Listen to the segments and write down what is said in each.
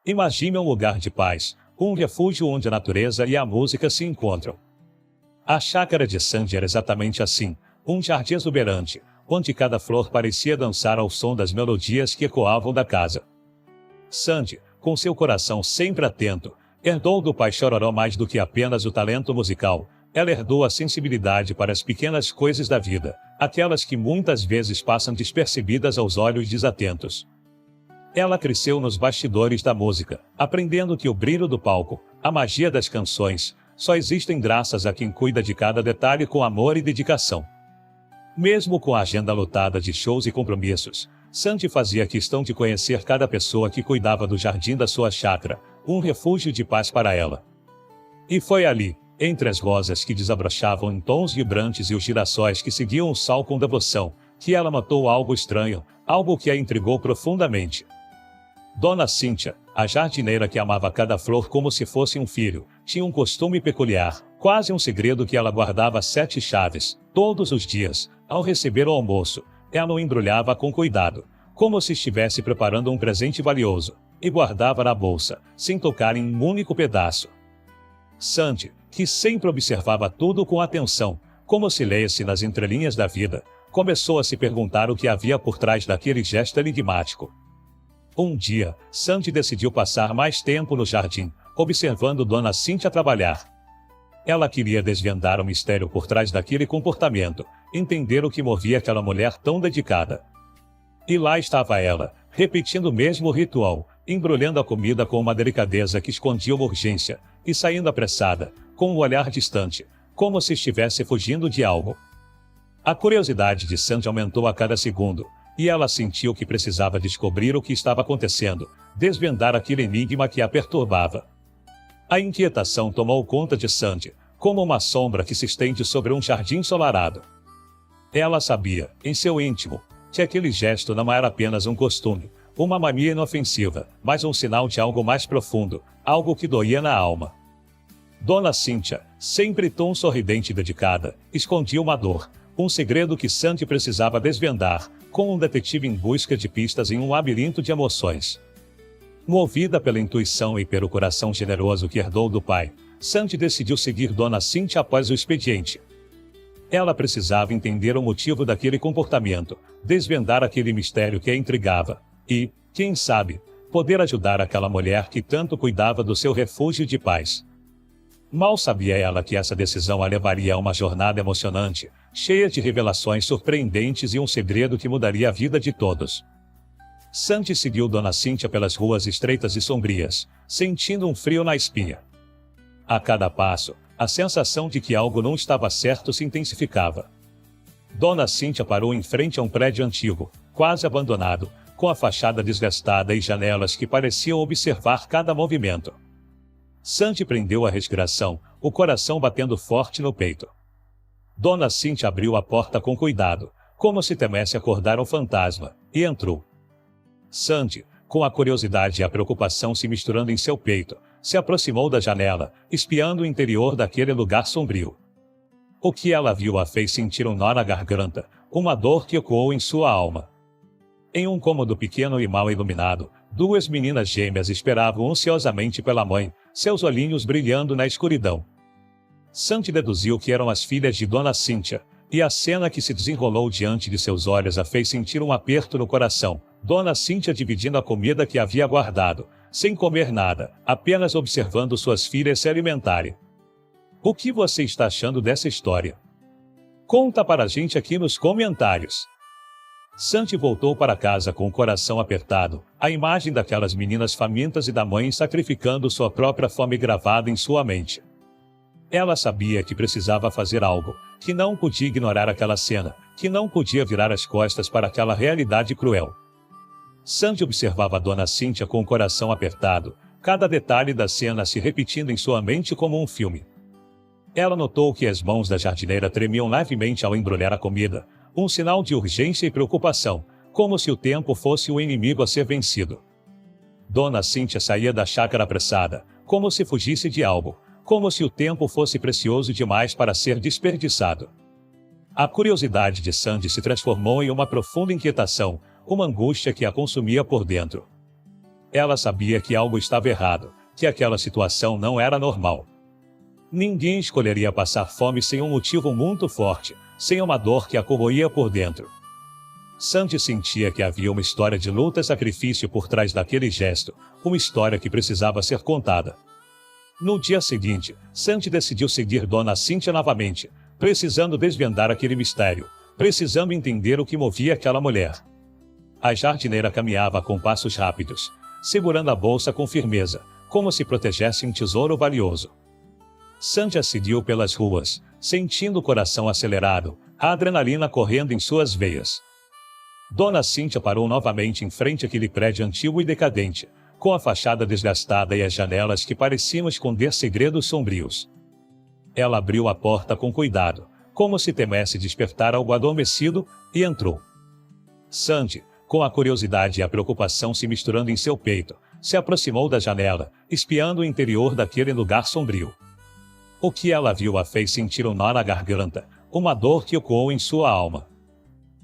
Imagine um lugar de paz, um refúgio onde a natureza e a música se encontram. A chácara de Sandy era exatamente assim, um jardim exuberante, onde cada flor parecia dançar ao som das melodias que ecoavam da casa. Sandy, com seu coração sempre atento, herdou do pai Chororó mais do que apenas o talento musical. Ela herdou a sensibilidade para as pequenas coisas da vida, aquelas que muitas vezes passam despercebidas aos olhos desatentos. Ela cresceu nos bastidores da música, aprendendo que o brilho do palco, a magia das canções, só existem graças a quem cuida de cada detalhe com amor e dedicação. Mesmo com a agenda lotada de shows e compromissos, Sandy fazia questão de conhecer cada pessoa que cuidava do jardim da sua chácara, um refúgio de paz para ela. E foi ali, entre as rosas que desabrochavam em tons vibrantes e os girassóis que seguiam o sol com devoção, que ela notou algo estranho, algo que a intrigou profundamente. Dona Cíntia, a jardineira que amava cada flor como se fosse um filho, tinha um costume peculiar, quase um segredo que ela guardava a 7 chaves. Todos os dias, ao receber o almoço, ela o embrulhava com cuidado, como se estivesse preparando um presente valioso, e guardava na bolsa, sem tocar em um único pedaço. Sandy, que sempre observava tudo com atenção, como se lesse nas entrelinhas da vida, começou a se perguntar o que havia por trás daquele gesto enigmático. Um dia, Sandy decidiu passar mais tempo no jardim, observando Dona Cíntia trabalhar. Ela queria desvendar o mistério por trás daquele comportamento, entender o que movia aquela mulher tão dedicada. E lá estava ela, repetindo o mesmo ritual, embrulhando a comida com uma delicadeza que escondia uma urgência, e saindo apressada, com um olhar distante, como se estivesse fugindo de algo. A curiosidade de Sandy aumentou a cada segundo, e ela sentiu que precisava descobrir o que estava acontecendo, desvendar aquele enigma que a perturbava. A inquietação tomou conta de Sandy, como uma sombra que se estende sobre um jardim ensolarado. Ela sabia, em seu íntimo, que aquele gesto não era apenas um costume, uma mania inofensiva, mas um sinal de algo mais profundo, algo que doía na alma. Dona Cíntia, sempre tão sorridente e dedicada, escondia uma dor, um segredo que Sandy precisava desvendar, como um detetive em busca de pistas em um labirinto de emoções. Movida pela intuição e pelo coração generoso que herdou do pai, Sandy decidiu seguir Dona Cíntia após o expediente. Ela precisava entender o motivo daquele comportamento, desvendar aquele mistério que a intrigava, e, quem sabe, poder ajudar aquela mulher que tanto cuidava do seu refúgio de paz. Mal sabia ela que essa decisão a levaria a uma jornada emocionante, cheia de revelações surpreendentes e um segredo que mudaria a vida de todos. Sandy seguiu Dona Cíntia pelas ruas estreitas e sombrias, sentindo um frio na espinha. A cada passo, a sensação de que algo não estava certo se intensificava. Dona Cíntia parou em frente a um prédio antigo, quase abandonado, com a fachada desgastada e janelas que pareciam observar cada movimento. Sandy prendeu a respiração, o coração batendo forte no peito. Dona Cíntia abriu a porta com cuidado, como se temesse acordar um fantasma, e entrou. Sandy, com a curiosidade e a preocupação se misturando em seu peito, se aproximou da janela, espiando o interior daquele lugar sombrio. O que ela viu a fez sentir um nó na garganta, uma dor que ecoou em sua alma. Em um cômodo pequeno e mal iluminado, 2 meninas gêmeas esperavam ansiosamente pela mãe, seus olhinhos brilhando na escuridão. Sandy deduziu que eram as filhas de Dona Cíntia, e a cena que se desenrolou diante de seus olhos a fez sentir um aperto no coração. Dona Cíntia dividindo a comida que havia guardado, sem comer nada, apenas observando suas filhas se alimentarem. O que você está achando dessa história? Conta para a gente aqui nos comentários. Sandy voltou para casa com o coração apertado, a imagem daquelas meninas famintas e da mãe sacrificando sua própria fome gravada em sua mente. Ela sabia que precisava fazer algo, que não podia ignorar aquela cena, que não podia virar as costas para aquela realidade cruel. Sandy observava a Dona Cíntia com o coração apertado, cada detalhe da cena se repetindo em sua mente como um filme. Ela notou que as mãos da jardineira tremiam levemente ao embrulhar a comida, um sinal de urgência e preocupação, como se o tempo fosse o inimigo a ser vencido. Dona Cíntia saía da chácara apressada, como se fugisse de algo, como se o tempo fosse precioso demais para ser desperdiçado. A curiosidade de Sandy se transformou em uma profunda inquietação, uma angústia que a consumia por dentro. Ela sabia que algo estava errado, que aquela situação não era normal. Ninguém escolheria passar fome sem um motivo muito forte, sem uma dor que a corroía por dentro. Sandy sentia que havia uma história de luta e sacrifício por trás daquele gesto, uma história que precisava ser contada. No dia seguinte, Sandy decidiu seguir Dona Cíntia novamente, precisando desvendar aquele mistério, precisando entender o que movia aquela mulher. A jardineira caminhava com passos rápidos, segurando a bolsa com firmeza, como se protegesse um tesouro valioso. Sandy a seguiu pelas ruas, sentindo o coração acelerado, a adrenalina correndo em suas veias. Dona Cíntia parou novamente em frente àquele prédio antigo e decadente, com a fachada desgastada e as janelas que pareciam esconder segredos sombrios. Ela abriu a porta com cuidado, como se temesse despertar algo adormecido, e entrou. Sandy, com a curiosidade e a preocupação se misturando em seu peito, se aproximou da janela, espiando o interior daquele lugar sombrio. O que ela viu a fez sentir um nó na garganta, uma dor que ecoou em sua alma.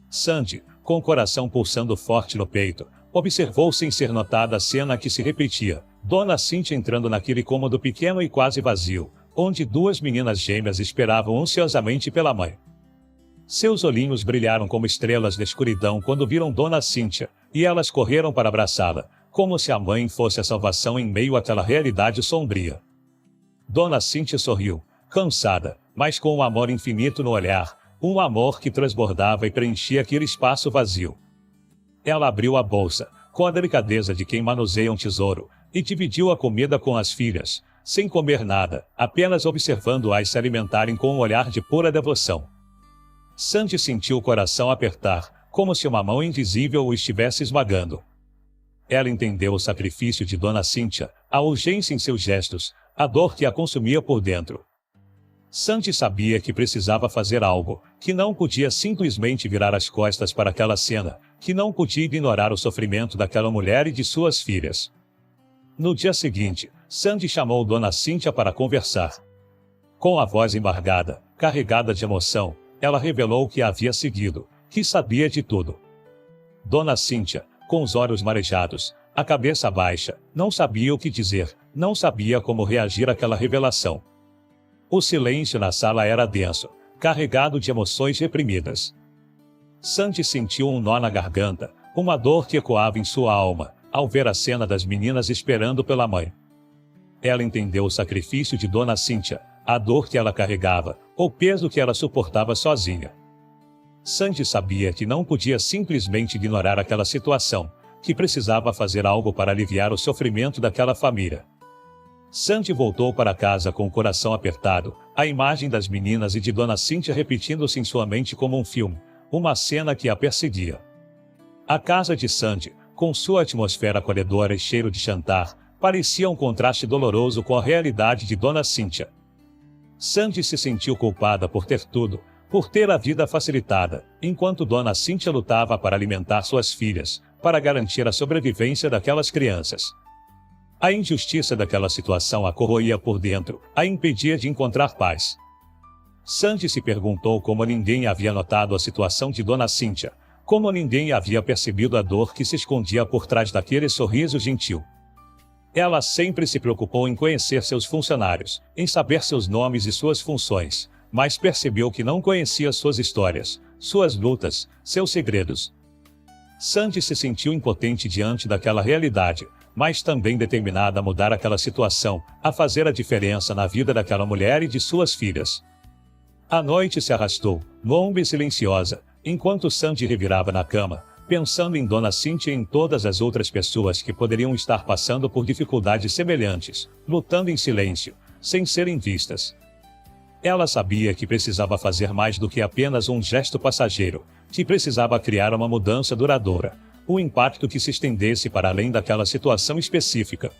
Sandy, com o coração pulsando forte no peito, observou sem ser notada a cena que se repetia, Dona Cíntia entrando naquele cômodo pequeno e quase vazio, onde duas meninas gêmeas esperavam ansiosamente pela mãe. Seus olhinhos brilharam como estrelas da escuridão quando viram Dona Cíntia, e elas correram para abraçá-la, como se a mãe fosse a salvação em meio àquela realidade sombria. Dona Cíntia sorriu, cansada, mas com um amor infinito no olhar, um amor que transbordava e preenchia aquele espaço vazio. Ela abriu a bolsa, com a delicadeza de quem manuseia um tesouro, e dividiu a comida com as filhas, sem comer nada, apenas observando-as se alimentarem com um olhar de pura devoção. Sandy sentiu o coração apertar, como se uma mão invisível o estivesse esmagando. Ela entendeu o sacrifício de Dona Cíntia, a urgência em seus gestos, a dor que a consumia por dentro. Sandy sabia que precisava fazer algo, que não podia simplesmente virar as costas para aquela cena, que não podia ignorar o sofrimento daquela mulher e de suas filhas. No dia seguinte, Sandy chamou Dona Cíntia para conversar. Com a voz embargada, carregada de emoção, ela revelou que a havia seguido, que sabia de tudo. Dona Cíntia, com os olhos marejados, a cabeça baixa, não sabia o que dizer, não sabia como reagir àquela revelação. O silêncio na sala era denso, carregado de emoções reprimidas. Sandy sentiu um nó na garganta, uma dor que ecoava em sua alma, ao ver a cena das meninas esperando pela mãe. Ela entendeu o sacrifício de Dona Cíntia, a dor que ela carregava, o peso que ela suportava sozinha. Sandy sabia que não podia simplesmente ignorar aquela situação, que precisava fazer algo para aliviar o sofrimento daquela família. Sandy voltou para casa com o coração apertado, a imagem das meninas e de Dona Cíntia repetindo-se em sua mente como um filme, uma cena que a perseguia. A casa de Sandy, com sua atmosfera acolhedora e cheiro de jantar, parecia um contraste doloroso com a realidade de Dona Cíntia. Sandy se sentiu culpada por ter tudo, por ter a vida facilitada, enquanto Dona Cíntia lutava para alimentar suas filhas, para garantir a sobrevivência daquelas crianças. A injustiça daquela situação a corroía por dentro, a impedia de encontrar paz. Sandy se perguntou como ninguém havia notado a situação de Dona Cíntia, como ninguém havia percebido a dor que se escondia por trás daquele sorriso gentil. Ela sempre se preocupou em conhecer seus funcionários, em saber seus nomes e suas funções, mas percebeu que não conhecia suas histórias, suas lutas, seus segredos. Sandy se sentiu impotente diante daquela realidade, mas também determinada a mudar aquela situação, a fazer a diferença na vida daquela mulher e de suas filhas. A noite se arrastou, longa e silenciosa, enquanto Sandy revirava na cama, pensando em Dona Cíntia e em todas as outras pessoas que poderiam estar passando por dificuldades semelhantes, lutando em silêncio, sem serem vistas. Ela sabia que precisava fazer mais do que apenas um gesto passageiro, que precisava criar uma mudança duradoura, um impacto que se estendesse para além daquela situação específica.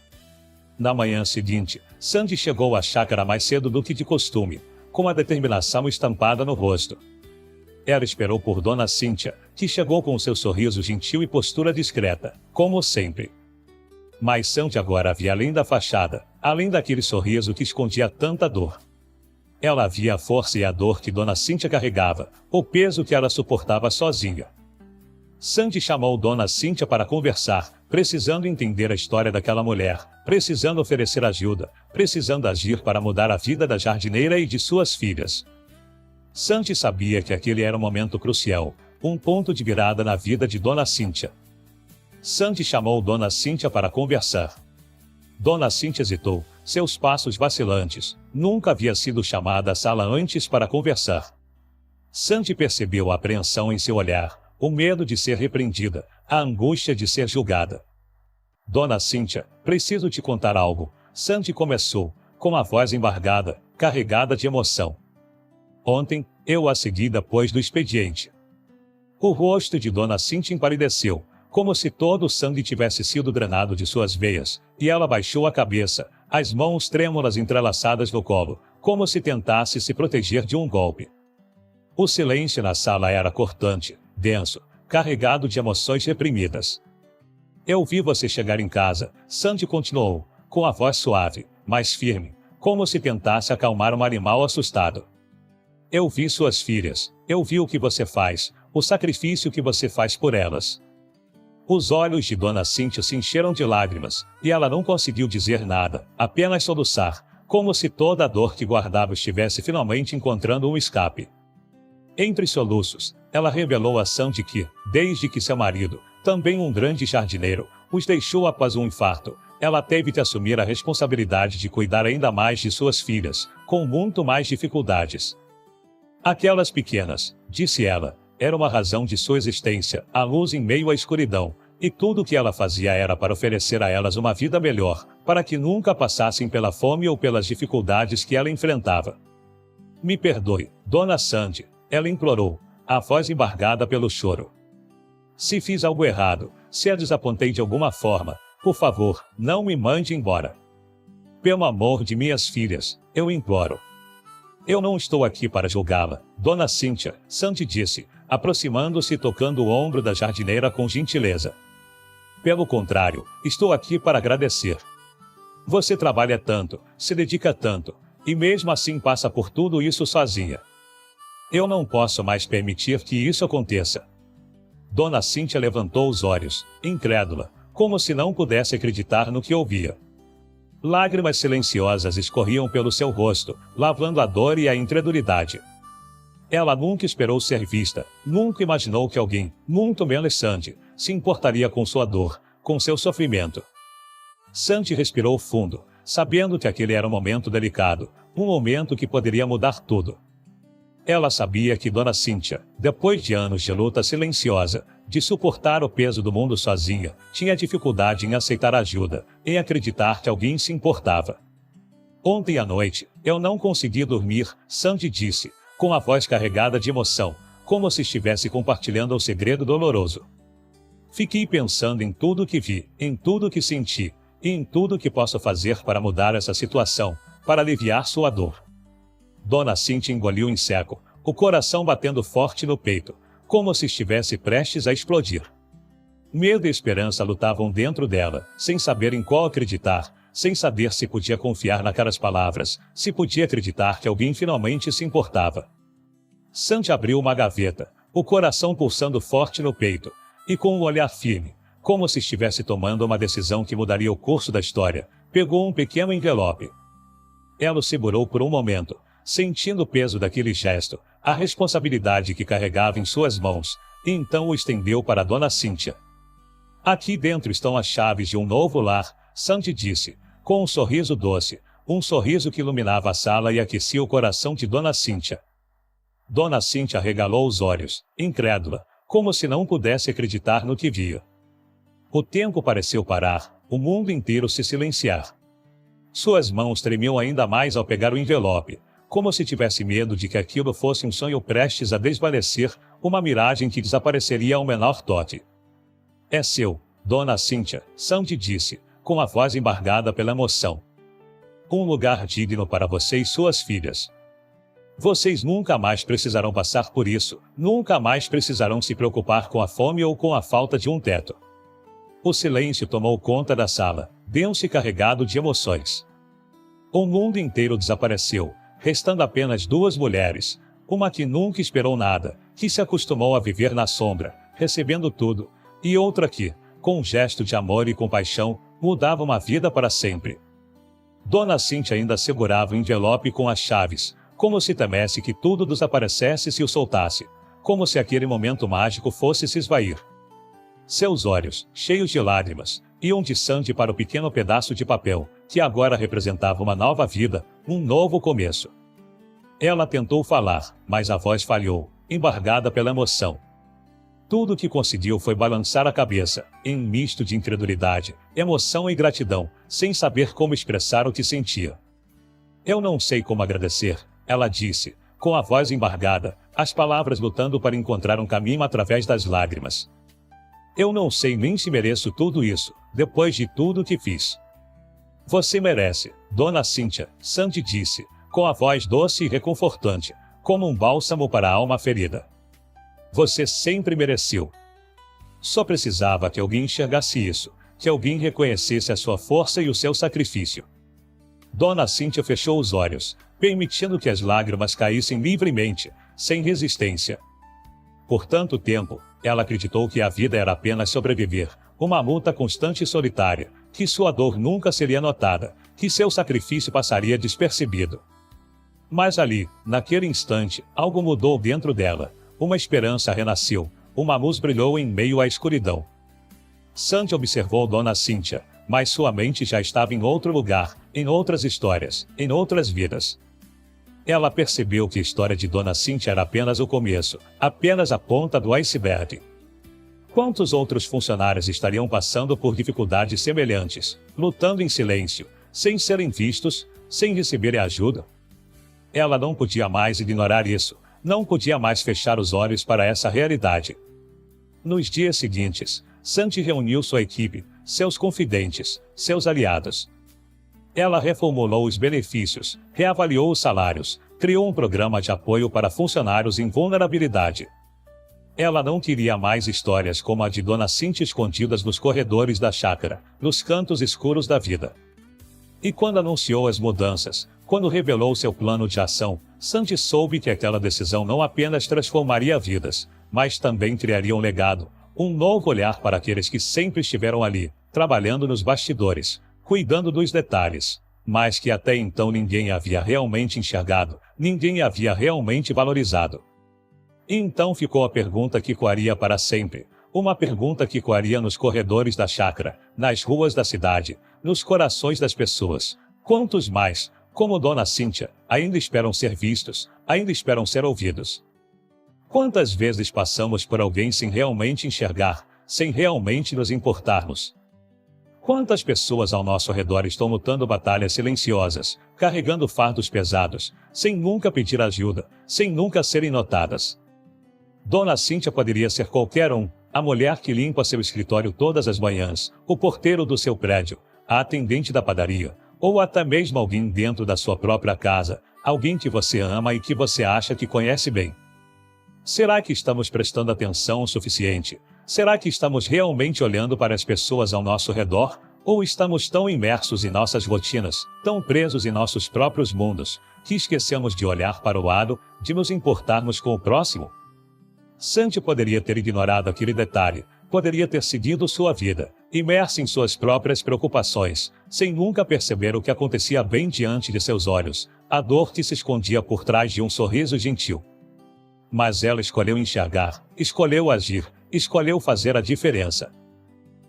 Na manhã seguinte, Sandy chegou à chácara mais cedo do que de costume, com a determinação estampada no rosto. Ela esperou por Dona Cíntia, que chegou com seu sorriso gentil e postura discreta, como sempre. Mas Sandy agora via além da fachada, além daquele sorriso que escondia tanta dor. Ela via a força e a dor que Dona Cíntia carregava, o peso que ela suportava sozinha. Sandy chamou Dona Cíntia para conversar, precisando entender a história daquela mulher, precisando oferecer ajuda, precisando agir para mudar a vida da jardineira e de suas filhas. Sandy sabia que aquele era um momento crucial, um ponto de virada na vida de Dona Cíntia. Sandy chamou Dona Cíntia para conversar. Dona Cíntia hesitou, seus passos vacilantes. Nunca havia sido chamada à sala antes para conversar. Sandy percebeu a apreensão em seu olhar, o medo de ser repreendida, a angústia de ser julgada. Dona Cíntia, preciso te contar algo. Sandy começou, com a voz embargada, carregada de emoção. Ontem, eu a segui depois do expediente. O rosto de Dona Cíntia empalideceu, como se todo o sangue tivesse sido drenado de suas veias, e ela baixou a cabeça, as mãos trêmulas entrelaçadas no colo, como se tentasse se proteger de um golpe. O silêncio na sala era cortante, denso, carregado de emoções reprimidas. Eu vi você chegar em casa, Sandy continuou, com a voz suave, mas firme, como se tentasse acalmar um animal assustado. Eu vi suas filhas, eu vi o que você faz, o sacrifício que você faz por elas. Os olhos de Dona Cíntia se encheram de lágrimas, e ela não conseguiu dizer nada, apenas soluçar, como se toda a dor que guardava estivesse finalmente encontrando um escape. Entre soluços, ela revelou a Sandy que, desde que seu marido, também um grande jardineiro, os deixou após um infarto, ela teve de assumir a responsabilidade de cuidar ainda mais de suas filhas, com muito mais dificuldades. Aquelas pequenas, disse ela, era uma razão de sua existência, a luz em meio à escuridão, e tudo o que ela fazia era para oferecer a elas uma vida melhor, para que nunca passassem pela fome ou pelas dificuldades que ela enfrentava. Me perdoe, Dona Sandy, ela implorou, a voz embargada pelo choro. Se fiz algo errado, se a desapontei de alguma forma, por favor, não me mande embora. Pelo amor de minhas filhas, eu imploro. Eu não estou aqui para julgá-la, Dona Cíntia, Sandy disse, aproximando-se e tocando o ombro da jardineira com gentileza. Pelo contrário, estou aqui para agradecer. Você trabalha tanto, se dedica tanto, e mesmo assim passa por tudo isso sozinha. Eu não posso mais permitir que isso aconteça. Dona Cíntia levantou os olhos, incrédula, como se não pudesse acreditar no que ouvia. Lágrimas silenciosas escorriam pelo seu rosto, lavando a dor e a incredulidade. Ela nunca esperou ser vista, nunca imaginou que alguém, muito menos Sandy, se importaria com sua dor, com seu sofrimento. Sandy respirou fundo, sabendo que aquele era um momento delicado, um momento que poderia mudar tudo. Ela sabia que Dona Cíntia, depois de anos de luta silenciosa, de suportar o peso do mundo sozinha, tinha dificuldade em aceitar ajuda, em acreditar que alguém se importava. Ontem à noite, eu não consegui dormir, Sandy disse, com a voz carregada de emoção, como se estivesse compartilhando um segredo doloroso. Fiquei pensando em tudo que vi, em tudo que senti, e em tudo que posso fazer para mudar essa situação, para aliviar sua dor. Dona Cíntia engoliu em seco, o coração batendo forte no peito, como se estivesse prestes a explodir. Medo e esperança lutavam dentro dela, sem saber em qual acreditar, sem saber se podia confiar naquelas palavras, se podia acreditar que alguém finalmente se importava. Sandy abriu uma gaveta, o coração pulsando forte no peito, e com um olhar firme, como se estivesse tomando uma decisão que mudaria o curso da história, pegou um pequeno envelope. Ela o segurou por um momento, sentindo o peso daquele gesto, a responsabilidade que carregava em suas mãos, e então o estendeu para Dona Cíntia. Aqui dentro estão as chaves de um novo lar, Sandy disse, com um sorriso doce, um sorriso que iluminava a sala e aquecia o coração de Dona Cíntia. Dona Cíntia arregalou os olhos, incrédula, como se não pudesse acreditar no que via. O tempo pareceu parar, o mundo inteiro se silenciar. Suas mãos tremiam ainda mais ao pegar o envelope, como se tivesse medo de que aquilo fosse um sonho prestes a desvanecer, uma miragem que desapareceria ao menor toque. É seu, Dona Cíntia, Sandy disse, com a voz embargada pela emoção. Um lugar digno para você e suas filhas. Vocês nunca mais precisarão passar por isso, nunca mais precisarão se preocupar com a fome ou com a falta de um teto. O silêncio tomou conta da sala, denso e carregado de emoções. O mundo inteiro desapareceu, restando apenas duas mulheres, uma que nunca esperou nada, que se acostumou a viver na sombra, recebendo tudo, e outra que, com um gesto de amor e compaixão, mudava uma vida para sempre. Dona Cíntia ainda segurava o envelope com as chaves, como se temesse que tudo desaparecesse se o soltasse, como se aquele momento mágico fosse se esvair. Seus olhos, cheios de lágrimas, iam de Sandy para o pequeno pedaço de papel, que agora representava uma nova vida, um novo começo. Ela tentou falar, mas a voz falhou, embargada pela emoção. Tudo o que conseguiu foi balançar a cabeça, em um misto de incredulidade, emoção e gratidão, sem saber como expressar o que sentia. Eu não sei como agradecer, ela disse, com a voz embargada, as palavras lutando para encontrar um caminho através das lágrimas. Eu não sei nem se mereço tudo isso, depois de tudo que fiz. Você merece, Dona Cíntia, Sandy disse, com a voz doce e reconfortante, como um bálsamo para a alma ferida. Você sempre mereceu. Só precisava que alguém enxergasse isso, que alguém reconhecesse a sua força e o seu sacrifício. Dona Cíntia fechou os olhos, permitindo que as lágrimas caíssem livremente, sem resistência. Por tanto tempo, ela acreditou que a vida era apenas sobreviver, uma luta constante e solitária, que sua dor nunca seria notada, que seu sacrifício passaria despercebido. Mas ali, naquele instante, algo mudou dentro dela. Uma esperança renasceu, uma luz brilhou em meio à escuridão. Sandy observou Dona Cíntia, mas sua mente já estava em outro lugar, em outras histórias, em outras vidas. Ela percebeu que a história de Dona Cíntia era apenas o começo, apenas a ponta do iceberg. Quantos outros funcionários estariam passando por dificuldades semelhantes, lutando em silêncio, sem serem vistos, sem receberem ajuda? Ela não podia mais ignorar isso. Não podia mais fechar os olhos para essa realidade. Nos dias seguintes, Sandy reuniu sua equipe, seus confidentes, seus aliados. Ela reformulou os benefícios, reavaliou os salários, criou um programa de apoio para funcionários em vulnerabilidade. Ela não queria mais histórias como a de Dona Cíntia escondidas nos corredores da chácara, nos cantos escuros da vida. E quando anunciou as mudanças, quando revelou seu plano de ação, Sandy soube que aquela decisão não apenas transformaria vidas, mas também criaria um legado, um novo olhar para aqueles que sempre estiveram ali, trabalhando nos bastidores, cuidando dos detalhes, mas que até então ninguém havia realmente enxergado, ninguém havia realmente valorizado. E então ficou a pergunta que coaria para sempre, uma pergunta que coaria nos corredores da chácara, nas ruas da cidade, nos corações das pessoas. Quantos mais, como Dona Cíntia, ainda esperam ser vistos, ainda esperam ser ouvidos? Quantas vezes passamos por alguém sem realmente enxergar, sem realmente nos importarmos? Quantas pessoas ao nosso redor estão lutando batalhas silenciosas, carregando fardos pesados, sem nunca pedir ajuda, sem nunca serem notadas? Dona Cíntia poderia ser qualquer um, a mulher que limpa seu escritório todas as manhãs, o porteiro do seu prédio, a atendente da padaria, ou até mesmo alguém dentro da sua própria casa, alguém que você ama e que você acha que conhece bem. Será que estamos prestando atenção o suficiente? Será que estamos realmente olhando para as pessoas ao nosso redor? Ou estamos tão imersos em nossas rotinas, tão presos em nossos próprios mundos, que esquecemos de olhar para o lado, de nos importarmos com o próximo? Sandy poderia ter ignorado aquele detalhe, poderia ter seguido sua vida, imersa em suas próprias preocupações, sem nunca perceber o que acontecia bem diante de seus olhos, a dor que se escondia por trás de um sorriso gentil. Mas ela escolheu enxergar, escolheu agir, escolheu fazer a diferença.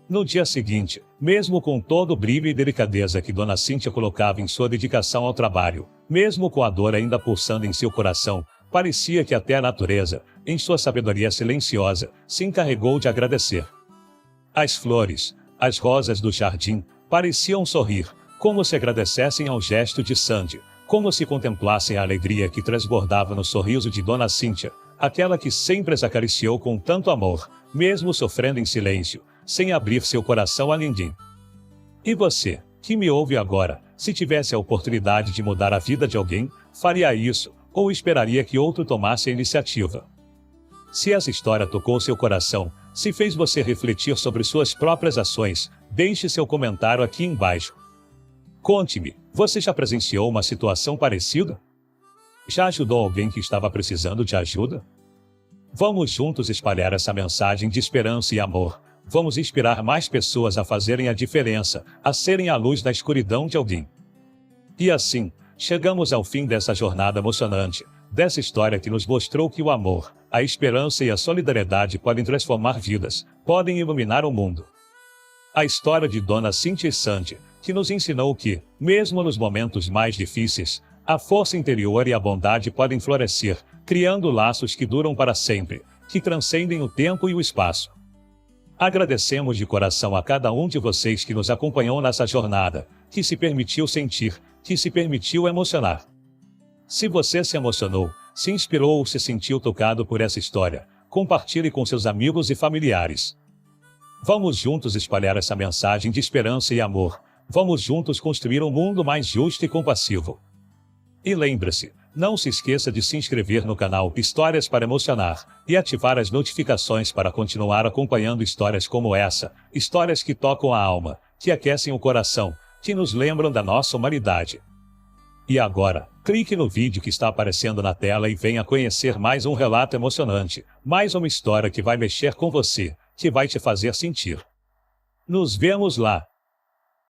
No dia seguinte, mesmo com todo o brilho e delicadeza que Dona Cíntia colocava em sua dedicação ao trabalho, mesmo com a dor ainda pulsando em seu coração, parecia que até a natureza, em sua sabedoria silenciosa, se encarregou de agradecer. As flores, as rosas do jardim, pareciam sorrir, como se agradecessem ao gesto de Sandy, como se contemplassem a alegria que transbordava no sorriso de Dona Cíntia, aquela que sempre as acariciou com tanto amor, mesmo sofrendo em silêncio, sem abrir seu coração a ninguém. E você, que me ouve agora, se tivesse a oportunidade de mudar a vida de alguém, faria isso, ou esperaria que outro tomasse a iniciativa? Se essa história tocou seu coração, se fez você refletir sobre suas próprias ações, deixe seu comentário aqui embaixo. Conte-me, você já presenciou uma situação parecida? Já ajudou alguém que estava precisando de ajuda? Vamos juntos espalhar essa mensagem de esperança e amor. Vamos inspirar mais pessoas a fazerem a diferença, a serem a luz na escuridão de alguém. E assim, chegamos ao fim dessa jornada emocionante, dessa história que nos mostrou que o amor, a esperança e a solidariedade podem transformar vidas, podem iluminar o mundo. A história de Dona Cíntia e Sandy, que nos ensinou que, mesmo nos momentos mais difíceis, a força interior e a bondade podem florescer, criando laços que duram para sempre, que transcendem o tempo e o espaço. Agradecemos de coração a cada um de vocês que nos acompanhou nessa jornada, que se permitiu sentir, que se permitiu emocionar. Se você se emocionou, se inspirou ou se sentiu tocado por essa história, compartilhe com seus amigos e familiares. Vamos juntos espalhar essa mensagem de esperança e amor. Vamos juntos construir um mundo mais justo e compassivo. E lembre-se, não se esqueça de se inscrever no canal Histórias para Emocionar e ativar as notificações para continuar acompanhando histórias como essa, histórias que tocam a alma, que aquecem o coração, que nos lembram da nossa humanidade. E agora, clique no vídeo que está aparecendo na tela e venha conhecer mais um relato emocionante, mais uma história que vai mexer com você, que vai te fazer sentir. Nos vemos lá!